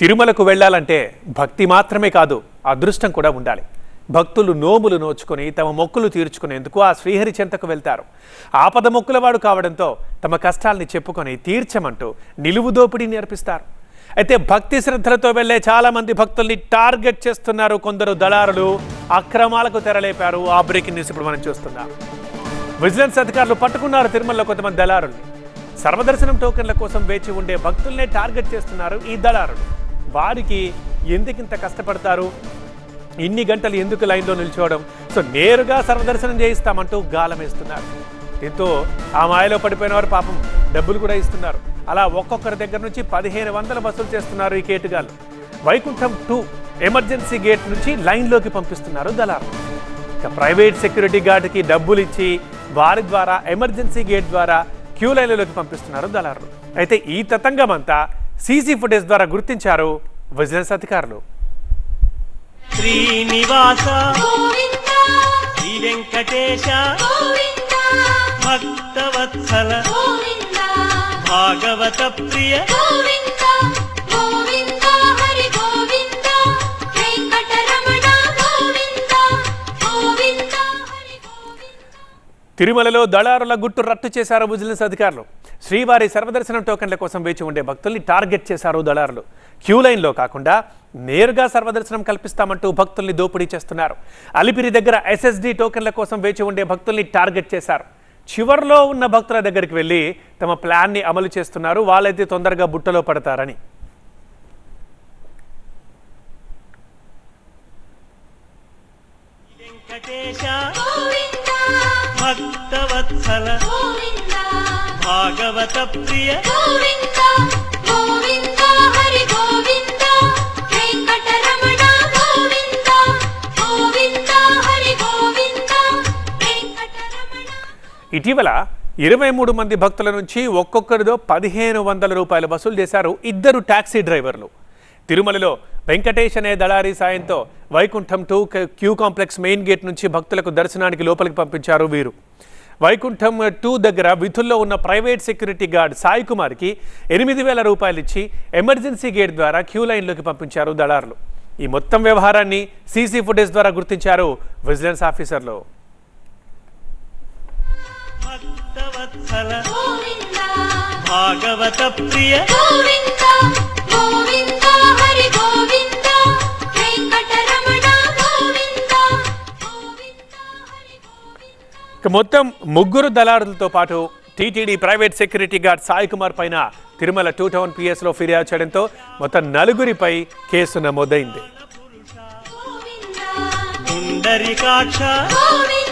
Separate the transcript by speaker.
Speaker 1: తిరుమలకు వెళ్ళాలంటే భక్తి మాత్రమే కాదు, అదృష్టం కూడా ఉండాలి. భక్తులు నోములు నోచుకొని తమ మొక్కులు తీర్చుకునేందుకు ఆ శ్రీహరి చెంతకు వెళ్తారు. ఆపద మొక్కులవాడు కావడంతో తమ కష్టాల్ని చెప్పుకొని తీర్చమంటూ నిలువు దోపిడీ నేర్పిస్తారు. అయితే భక్తి శ్రద్ధలతో వెళ్లే చాలా మంది భక్తుల్ని టార్గెట్ చేస్తున్నారు కొందరు దళారులు. అక్రమాలకు తెరలేపారు. ఆ బ్రేకింగ్ న్యూస్ ఇప్పుడు మనం చూస్తున్నాం. విజిలెన్స్ అధికారులు పట్టుకున్నారు తిరుమలలో కొంతమంది దళారుల్ని. సర్వదర్శనం టోకెన్ల కోసం వేచి ఉండే భక్తుల్నే టార్గెట్ చేస్తున్నారు ఈ దళారులు. వారికి ఎందుకింత కష్టపడతారు, ఇన్ని గంటలు ఎందుకు లైన్లో నిల్చోవడం, సో నేరుగా సర్వదర్శనం చేయిస్తామంటూ గాలం వేస్తున్నారు. దీంతో ఆ మాయలో పడిపోయిన వారు పాపం డబ్బులు కూడా ఇస్తున్నారు. అలా ఒక్కొక్కరి దగ్గర నుంచి 1500 వసూలు చేస్తున్నారు ఈ కేటుగాళ్ళు. వైకుంఠం 2 ఎమర్జెన్సీ గేట్ నుంచి లైన్లోకి పంపిస్తున్నారు దళారులు. ఇక ప్రైవేట్ సెక్యూరిటీ గార్డుకి డబ్బులు ఇచ్చి వారి ద్వారా ఎమర్జెన్సీ గేట్ ద్వారా క్యూ లైన్లలోకి పంపిస్తున్నారు దళారులు. అయితే ఈ తతంగం అంతా సీసీ ఫుటేజ్ ద్వారా గుర్తించారు విజిలెన్స్ అధికారులు.
Speaker 2: శ్రీనివాస గోవింద, శ్రీ వెంకటేశ గోవింద, భక్తవత్సల గోవింద, భాగవత ప్రియ గోవింద, గోవింద హరి గోవింద, వెంకటరమణ గోవింద, గోవింద హరి గోవింద.
Speaker 1: తిరుమలలో దళారుల గుట్టు రట్టు చేశారు విజిలెన్స్ అధికారులు. శ్రీవారి సర్వదర్శనం టోకెన్ల కోసం వేచి ఉండే భక్తుల్ని టార్గెట్ చేశారు దళారులు. క్యూ లైన్లో కాకుండా నేరుగా సర్వదర్శనం కల్పిస్తామంటూ భక్తుల్ని దోపిడీ చేస్తున్నారు. అలిపిరి దగ్గర ఎస్ఎస్డి టోకెన్ల కోసం వేచి ఉండే భక్తుల్ని టార్గెట్ చేశారు. చివర్లో ఉన్న భక్తుల దగ్గరికి వెళ్ళి తమ ప్లాన్ని అమలు చేస్తున్నారు. వాళ్ళైతే తొందరగా బుట్టలో పడతారని.
Speaker 2: భక్తవత్సల గోవింద, భాగవత ప్రియ గోవింద, గోవింద హరి గోవింద, వెంకటరమణ గోవింద, గోవింద హరి గోవింద, వెంకటరమణ.
Speaker 1: ఇటీవల 23 మంది భక్తుల నుంచి ఒక్కొక్కరిదో 1500 రూపాయలు వసూలు చేశారు ఇద్దరు టాక్సీ డ్రైవర్లు. తిరుమలలో వెంకటేష్ అనే దళారీ సాయంతో Vaikuntham 2 queue complex main gate నుంచి భక్తులకు దర్శనానికి లోపలికి పంపించారు వీరు. వైకుంఠం 2 దగ్గర విధుల్లో ఉన్న ప్రైవేట్ సెక్యూరిటీ గార్డ్ సాయి కుమార్కి 8000 రూపాయలు ఇచ్చి ఎమర్జెన్సీ గేట్ ద్వారా క్యూ లైన్లోకి పంపించారు దళారులు. ఈ మొత్తం వ్యవహారాన్ని సీసీ ఫుటేజ్ ద్వారా గుర్తించారు విజిలెన్స్ ఆఫీసర్లు.
Speaker 2: భాగవత ప్రియ గోవింద, గోవింద హరి గోవింద, వెంకటరమణ గోవింద, గోవింద హరి గోవింద.
Speaker 1: మొత్తం 3 దళారులతో పాటు TTD private security guard Sai Kumar పైన తిరుమల 2 టౌన్ పిఎస్లో ఫిర్యాదు చేయడంతో మొత్తం 4పై కేసు నమోదైంది.
Speaker 2: పుండరీకాక్ష గోవింద.